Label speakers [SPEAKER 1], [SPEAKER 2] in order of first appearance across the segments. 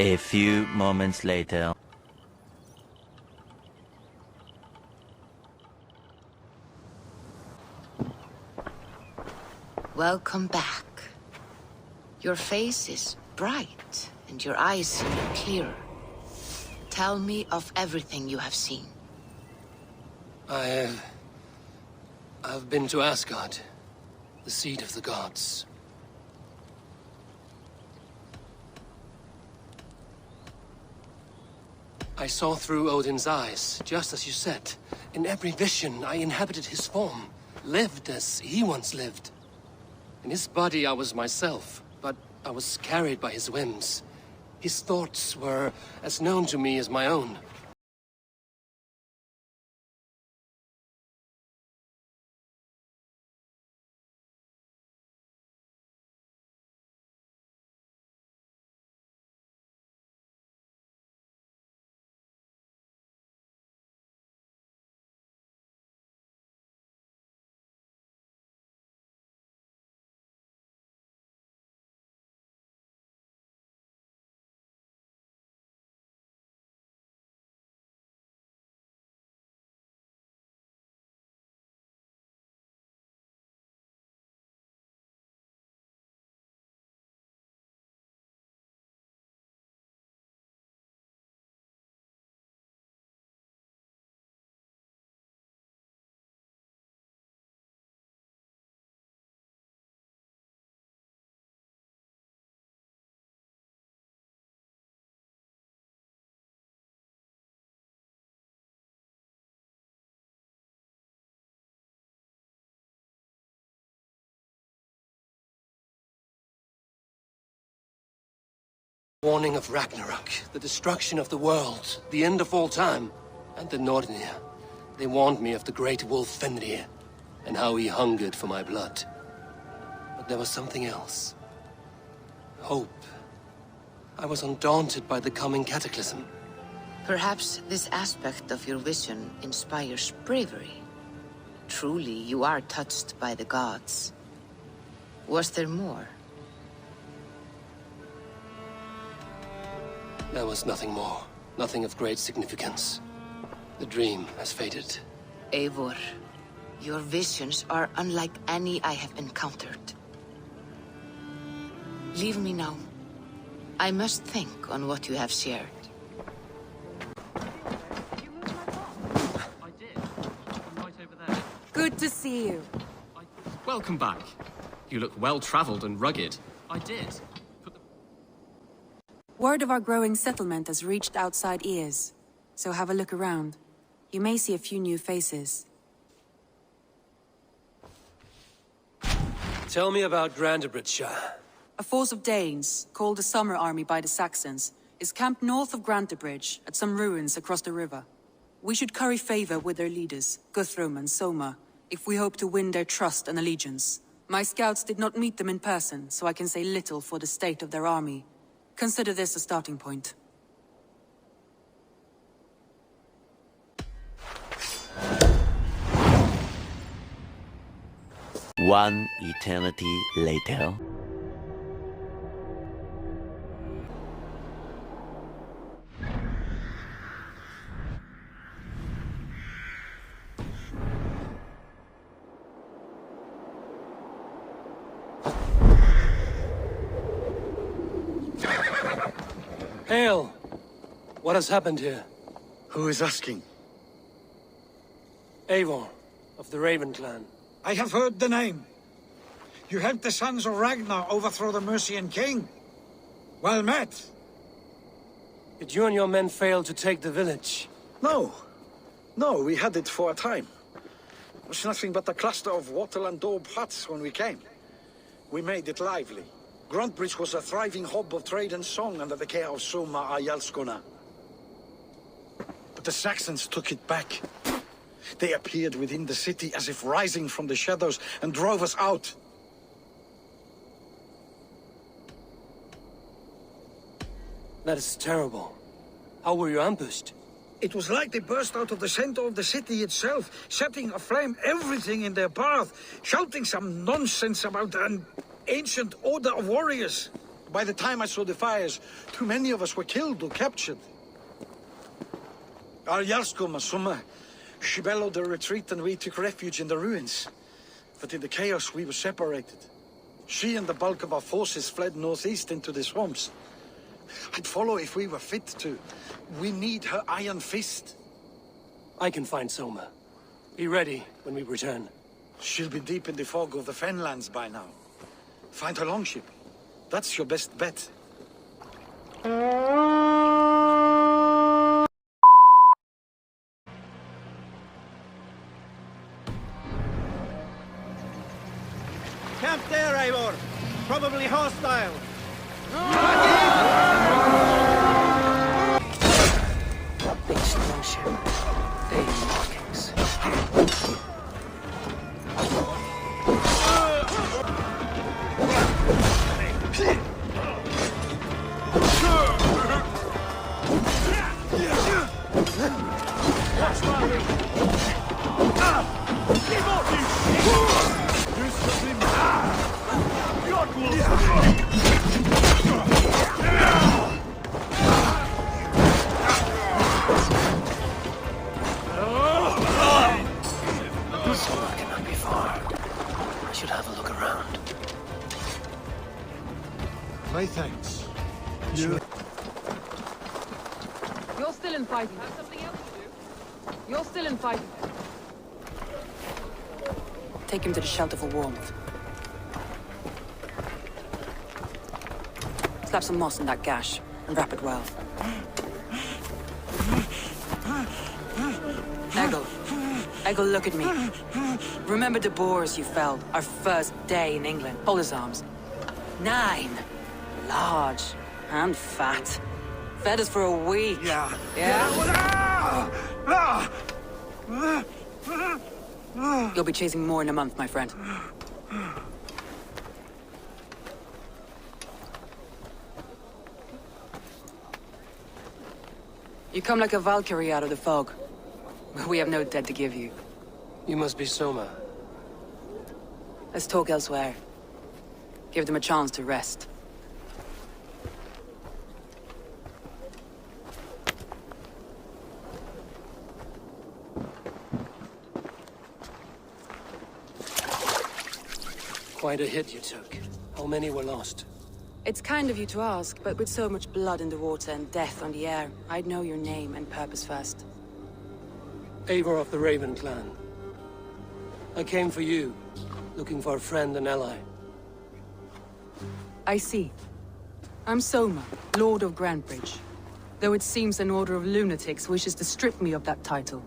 [SPEAKER 1] A few moments later.
[SPEAKER 2] Welcome back. Your face is bright, and your eyes seem clearer. Tell me of everything you have seen.
[SPEAKER 3] I've been to Asgard, the seat of the gods. I saw through Odin's eyes, just as you said. In every vision, I inhabited his form, lived as he once lived. In his body, I was myself, but I was carried by his whims. His thoughts were as known to me as my own. Warning of Ragnarok, the destruction of the world, the end of all time, and the Nornir. They warned me of the great wolf Fenrir, and how he hungered for my blood. But there was something else. Hope. I was undaunted by the coming cataclysm.
[SPEAKER 2] Perhaps this aspect of your vision inspires bravery. Truly, you are touched by the gods. Was there more?
[SPEAKER 3] There was nothing more. Nothing of great significance. The dream has faded.
[SPEAKER 2] Eivor, your visions are unlike any I have encountered. Leave me now. I must think on what you have shared.
[SPEAKER 4] I did. I'm right over there.
[SPEAKER 5] Good to see you.
[SPEAKER 4] Welcome back. You look well-traveled and rugged. I did.
[SPEAKER 5] Word of our growing settlement has reached outside ears, so have a look around. You may see a few new faces.
[SPEAKER 3] Tell me about Grantebridgescire.
[SPEAKER 5] A force of Danes, called the Summer Army by the Saxons, is camped north of Grantebridge, at some ruins across the river. We should curry favor with their leaders, Guthrum and Soma, if we hope to win their trust and allegiance. My scouts did not meet them in person, so I can say little for the state of their army. Consider this a starting point.
[SPEAKER 1] One eternity later.
[SPEAKER 3] Hail! What has happened here?
[SPEAKER 6] Who is asking?
[SPEAKER 3] Eivor, of the Raven clan.
[SPEAKER 6] I have heard the name. You helped the sons of Ragnar overthrow the Mercian king. Well met.
[SPEAKER 3] Did you and your men fail to take the village?
[SPEAKER 6] No. No, we had it for a time. It was nothing but a cluster of wattle and daub huts when we came. We made it lively. Grantebridge was a thriving hub of trade and song under the care of Soma Ayalskona. But the Saxons took it back. They appeared within the city as if rising from the shadows and drove us out.
[SPEAKER 3] That is terrible. How were you ambushed?
[SPEAKER 6] It was like they burst out of the center of the city itself, setting aflame everything in their path, shouting some nonsense about an ancient order of warriors. By the time I saw the fires, too many of us were killed or captured. Our Jarlskoma, Summa, she bellowed a retreat and we took refuge in the ruins. But in the chaos, we were separated. She and the bulk of our forces fled northeast into the swamps. I'd follow if we were fit to. We need her iron fist.
[SPEAKER 3] I can find Soma. Be ready when we return.
[SPEAKER 6] She'll be deep in the fog of the Fenlands by now. Find her longship. That's your best bet.
[SPEAKER 7] Camp there, Eivor. Probably hostile.
[SPEAKER 2] Beached longship. Dane markings.
[SPEAKER 3] Soma cannot be far. I should have a look around.
[SPEAKER 6] My thanks.
[SPEAKER 5] You're still in fighting. Have something else to do? You're still in fighting. Take him to the shelter for warmth. Slap some moss in that gash and wrap it well. Eggle, look at me. Remember the boars you felled our first day in England? Hold his arms. 9. Large and fat. Fed us for a week. Yeah? You'll be chasing more in a month, my friend. You come like a Valkyrie out of the fog. We have no dead to give you.
[SPEAKER 3] You must be Soma.
[SPEAKER 5] Let's talk elsewhere. Give them a chance to rest.
[SPEAKER 3] Quite a hit you took. How many were lost?
[SPEAKER 5] It's kind of you to ask, but with so much blood in the water and death on the air, I'd know your name and purpose first.
[SPEAKER 3] Eivor of the Raven clan. I came for you, looking for a friend and ally.
[SPEAKER 5] I see. I'm Soma, Lord of Grantebridge. Though it seems an order of lunatics wishes to strip me of that title.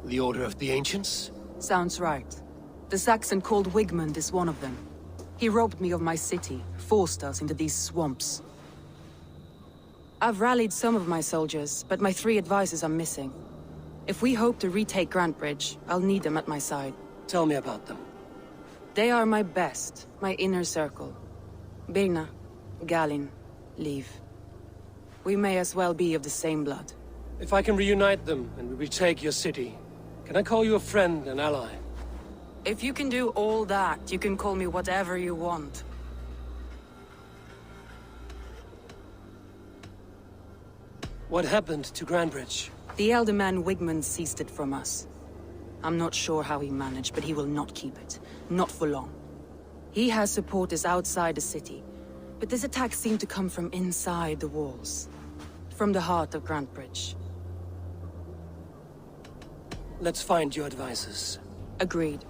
[SPEAKER 3] The Order of the Ancients?
[SPEAKER 5] Sounds right. The Saxon called Wigmund is one of them. He robbed me of my city, forced us into these swamps. I've rallied some of my soldiers, but my 3 advisors are missing. If we hope to retake Grantebridge, I'll need them at my side.
[SPEAKER 3] Tell me about them.
[SPEAKER 5] They are my best, my inner circle. Birna, Galin, Liv. We may as well be of the same blood.
[SPEAKER 3] If I can reunite them and we retake your city, can I call you a friend and ally?
[SPEAKER 5] If you can do all that, you can call me whatever you want.
[SPEAKER 3] What happened to Grantebridge?
[SPEAKER 5] The elder man Wigmund seized it from us. I'm not sure how he managed, but he will not keep it. Not for long. He has supporters outside the city, but this attack seemed to come from inside the walls. From the heart of Grantebridge.
[SPEAKER 3] Let's find your advisors.
[SPEAKER 5] Agreed.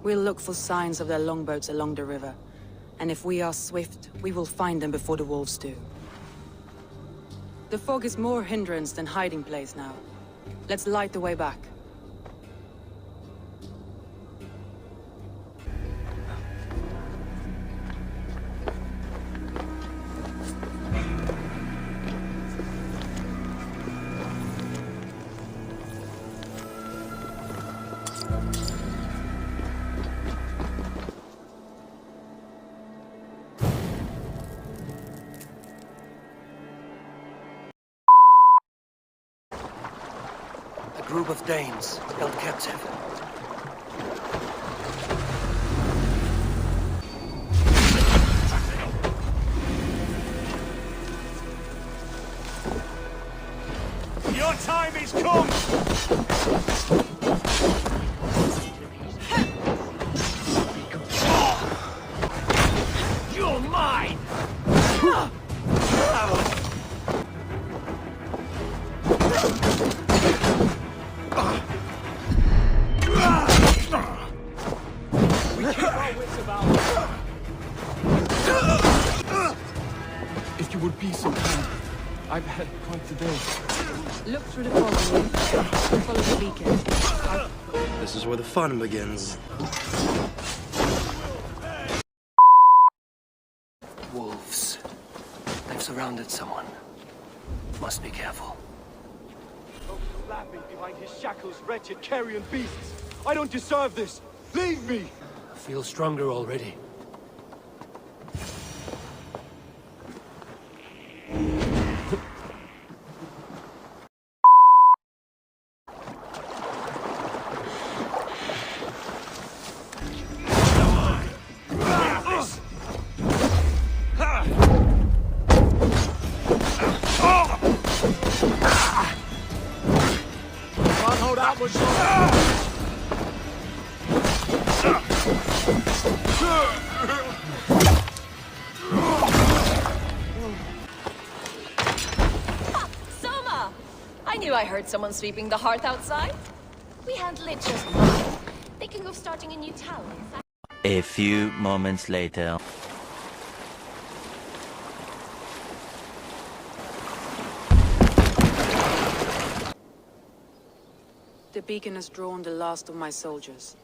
[SPEAKER 5] We'll look for signs of their longboats along the river. And if we are swift, we will find them before the wolves do. The fog is more hindrance than hiding place now. Let's light the way back.
[SPEAKER 3] A group of Danes held captive.
[SPEAKER 7] Your time is come! You're mine!
[SPEAKER 8] If you would be so kind, I've had quite the day.
[SPEAKER 5] Look through the fog, Leif. Follow the beacon.
[SPEAKER 9] This is where the fun begins.
[SPEAKER 3] Wolves. They've surrounded someone. Must be careful.
[SPEAKER 7] Laughing behind his shackles, wretched carrion beasts. I don't deserve this. Leave me!
[SPEAKER 3] I feel stronger already.
[SPEAKER 10] Soma! I knew I heard someone sweeping the hearth outside. We handle it just fine. Thinking of starting a new town, in fact.
[SPEAKER 1] A few moments later.
[SPEAKER 5] The beacon has drawn the last of my soldiers.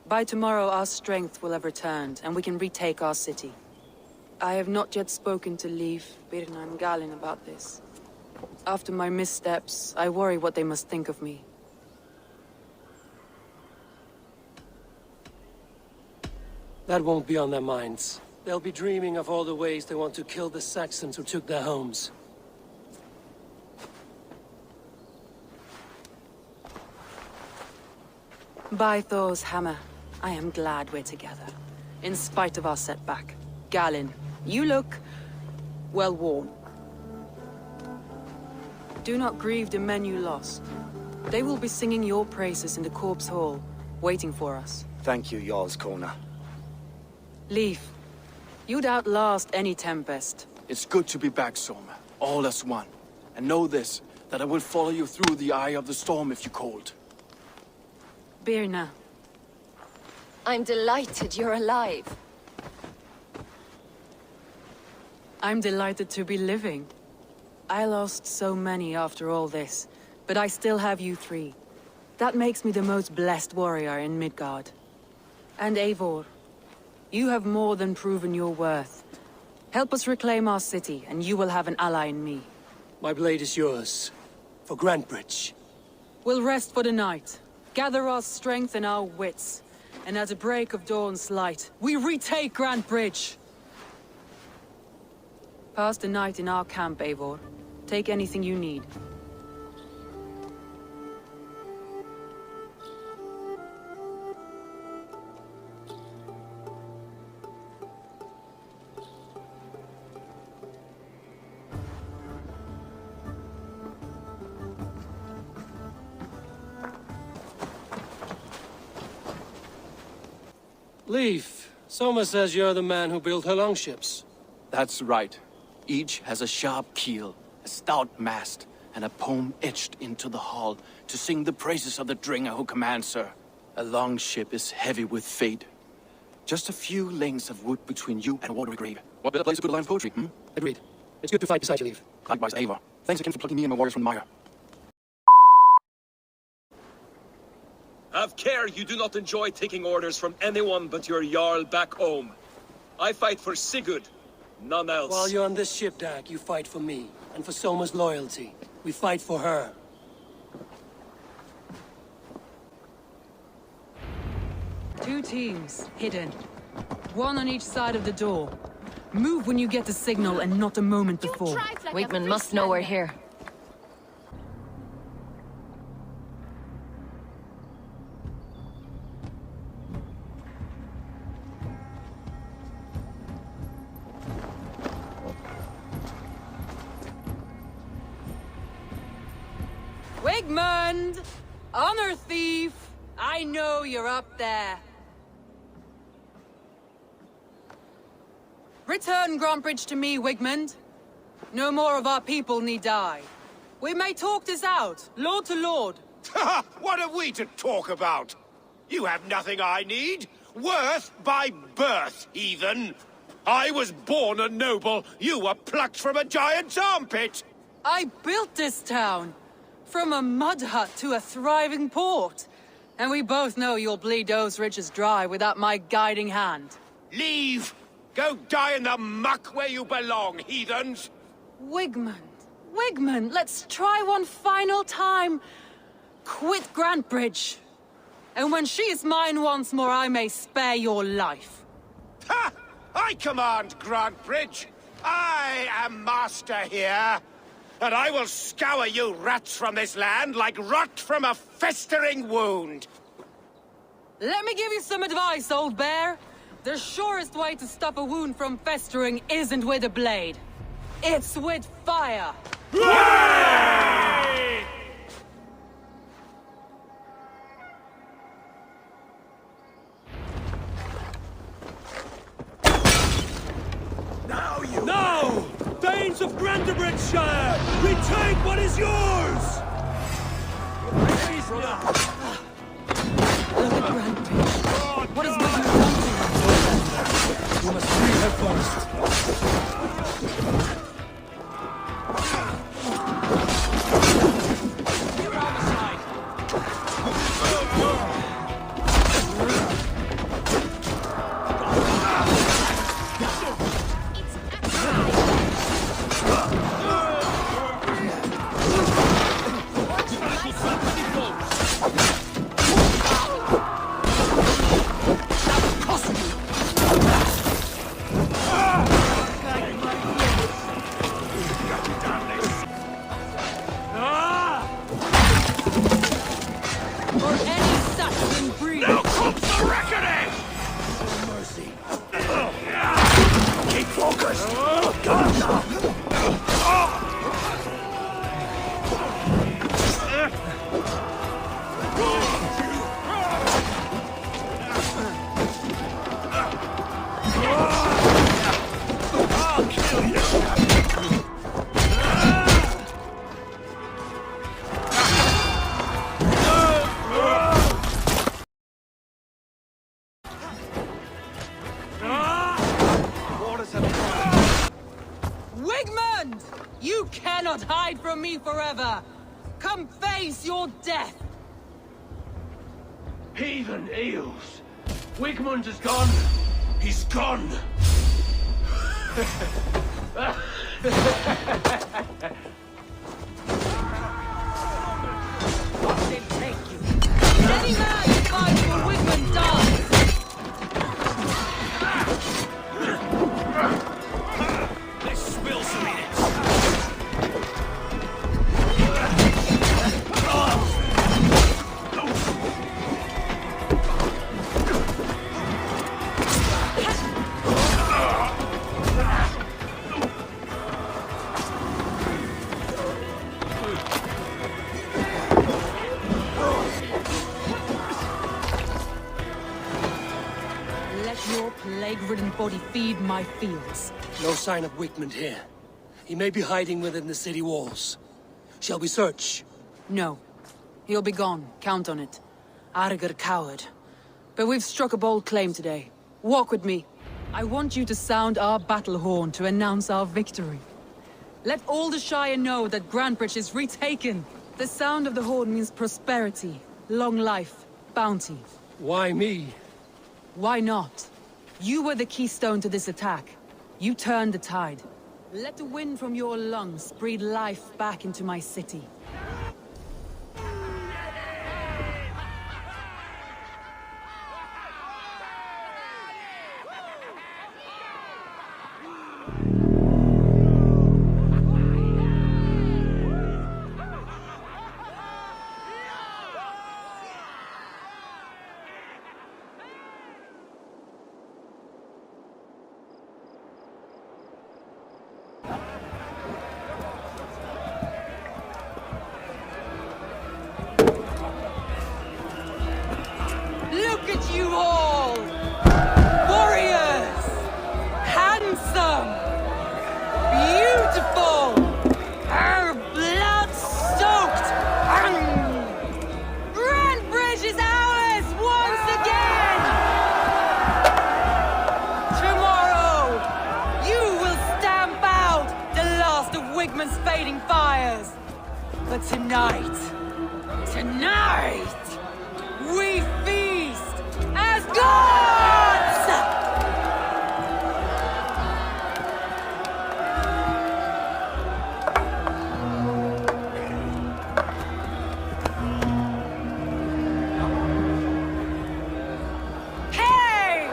[SPEAKER 5] By tomorrow, our strength will have returned, and we can retake our city. I have not yet spoken to Leif, Birna, and Galin about this. After my missteps, I worry what they must think of me.
[SPEAKER 3] That won't be on their minds. They'll be dreaming of all the ways they want to kill the Saxons who took their homes.
[SPEAKER 5] By Thor's hammer, I am glad we're together. In spite of our setback. Galin, you look well worn. Do not grieve the men you lost. They will be singing your praises in the Corpse Hall, waiting for us.
[SPEAKER 9] Thank you, Jarl's Corner.
[SPEAKER 5] Leif, you'd outlast any tempest.
[SPEAKER 8] It's good to be back, Soma. All as one. And know this, that I will follow you through the eye of the storm if you called.
[SPEAKER 5] Birna.
[SPEAKER 10] I'm delighted you're alive.
[SPEAKER 5] I'm delighted to be living. I lost so many after all this, but I still have you three. That makes me the most blessed warrior in Midgard. And Eivor, you have more than proven your worth. Help us reclaim our city, and you will have an ally in me.
[SPEAKER 3] My blade is yours. For Grantebridge.
[SPEAKER 5] We'll rest for the night. Gather our strength and our wits. And at the break of dawn's light, we retake Grantebridge! Pass the night in our camp, Eivor. Take anything you need.
[SPEAKER 3] Leif, Soma says you're the man who built her longships.
[SPEAKER 8] That's right. Each has a sharp keel, a stout mast, and a poem etched into the hull to sing the praises of the Dringer who commands her. A long ship is heavy with fate. Just a few lengths of wood between you and a watery grave. What better place to put a line of poetry, hmm?
[SPEAKER 3] Agreed. It's good to fight beside you, Leif.
[SPEAKER 8] Likewise, Eivor. Thanks again for plucking me and my warriors from the mire.
[SPEAKER 11] Have care you do not enjoy taking orders from anyone but your Jarl back home. I fight for Sigurd, none else.
[SPEAKER 3] While you're on this ship, Dag, you fight for me, and for Soma's loyalty. We fight for her.
[SPEAKER 5] Two teams, hidden. One on each side of the door. Move when you get the signal and not a moment before.
[SPEAKER 10] Waitman must know we're here.
[SPEAKER 5] Wigmund! Honor thief! I know you're up there. Return Grantebridge to me, Wigmund. No more of our people need die. We may talk this out, lord to lord.
[SPEAKER 12] What are we to talk about? You have nothing I need. Worth by birth, heathen. I was born a noble. You were plucked from a giant's armpit.
[SPEAKER 5] I built this town. From a mud hut to a thriving port. And we both know you'll bleed those riches dry without my guiding hand.
[SPEAKER 12] Leave! Go die in the muck where you belong, heathens!
[SPEAKER 5] Wigmund, let's try one final time. Quit Grantebridge. And when she is mine once more, I may spare your life.
[SPEAKER 12] Ha! I command Grantebridge. I am master here. And I will scour you rats from this land like rot from a festering wound.
[SPEAKER 5] Let me give you some advice, old bear. The surest way to stop a wound from festering isn't with a blade. It's with fire.
[SPEAKER 12] Hooray!
[SPEAKER 7] Now! Thanes of Grantebridgescire! Retake what is yours!
[SPEAKER 5] Look at Grantebridge. What is Wigmund wanting?
[SPEAKER 7] You must free her first.
[SPEAKER 5] Wigmund! You cannot hide from me forever! Come face your death!
[SPEAKER 12] Heathen eels! Wigmund is gone! He's gone!
[SPEAKER 5] What did it take you? Any man who fights for Wigmund dies!
[SPEAKER 12] Let's spill some in it!
[SPEAKER 5] Your plague-ridden body feed my fields.
[SPEAKER 3] No sign of Wigmund here. He may be hiding within the city walls. Shall we search?
[SPEAKER 5] No. He'll be gone. Count on it. Arger coward. But we've struck a bold claim today. Walk with me. I want you to sound our battle horn to announce our victory. Let all the Shire know that Grantebridge is retaken. The sound of the horn means prosperity, long life, bounty.
[SPEAKER 3] Why me?
[SPEAKER 5] Why not? You were the keystone to this attack. You turned the tide. Let the wind from your lungs breathe life back into my city. But tonight, we feast as gods! Hey!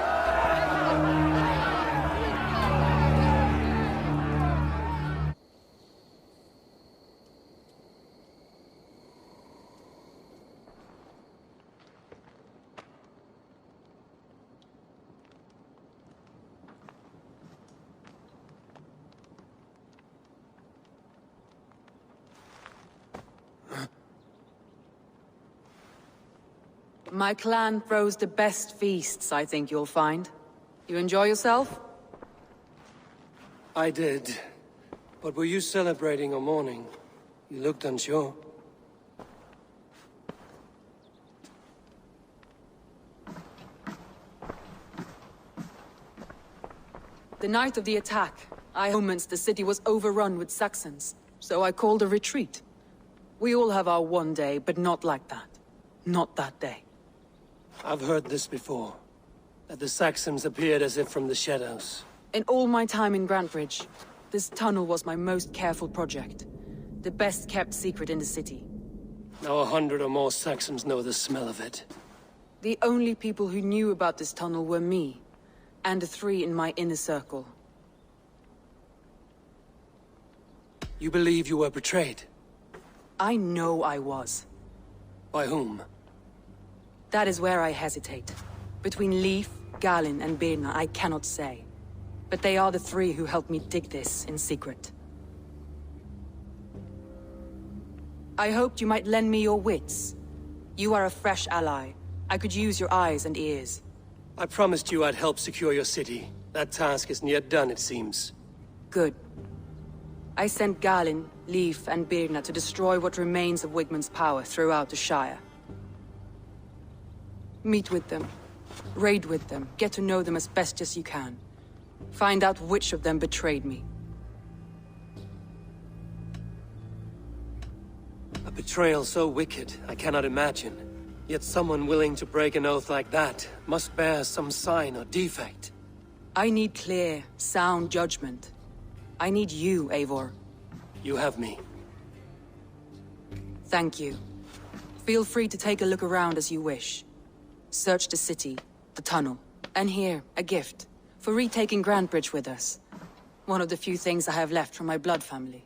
[SPEAKER 5] My clan throws the best feasts, I think you'll find. You enjoy yourself?
[SPEAKER 3] I did. But were you celebrating or mourning? You looked unsure.
[SPEAKER 5] The night of the attack, I omens the city was overrun with Saxons, so I called a retreat. We all have our one day, but not like that. Not that day.
[SPEAKER 3] I've heard this before. That the Saxons appeared as if from the shadows.
[SPEAKER 5] In all my time in Grantebridge, this tunnel was my most careful project. The best kept secret in the city.
[SPEAKER 3] Now 100 or more Saxons know the smell of it.
[SPEAKER 5] The only people who knew about this tunnel were me, and the 3 in my inner circle.
[SPEAKER 3] You believe you were betrayed?
[SPEAKER 5] I know I was.
[SPEAKER 3] By whom?
[SPEAKER 5] That is where I hesitate. Between Leif, Galin, and Birna, I cannot say. But they are the 3 who helped me dig this in secret. I hoped you might lend me your wits. You are a fresh ally. I could use your eyes and ears.
[SPEAKER 3] I promised you I'd help secure your city. That task isn't yet done, it seems.
[SPEAKER 5] Good. I sent Galin, Leif, and Birna to destroy what remains of Wigmund's power throughout the Shire. Meet with them. Raid with them. Get to know them as best as you can. Find out which of them betrayed me.
[SPEAKER 3] A betrayal so wicked, I cannot imagine. Yet someone willing to break an oath like that must bear some sign or defect.
[SPEAKER 5] I need clear, sound judgment. I need you, Eivor.
[SPEAKER 3] You have me.
[SPEAKER 5] Thank you. Feel free to take a look around as you wish. Search the city, the tunnel, and here, a gift. For retaking Grantebridge with us. One of the few things I have left from my blood family.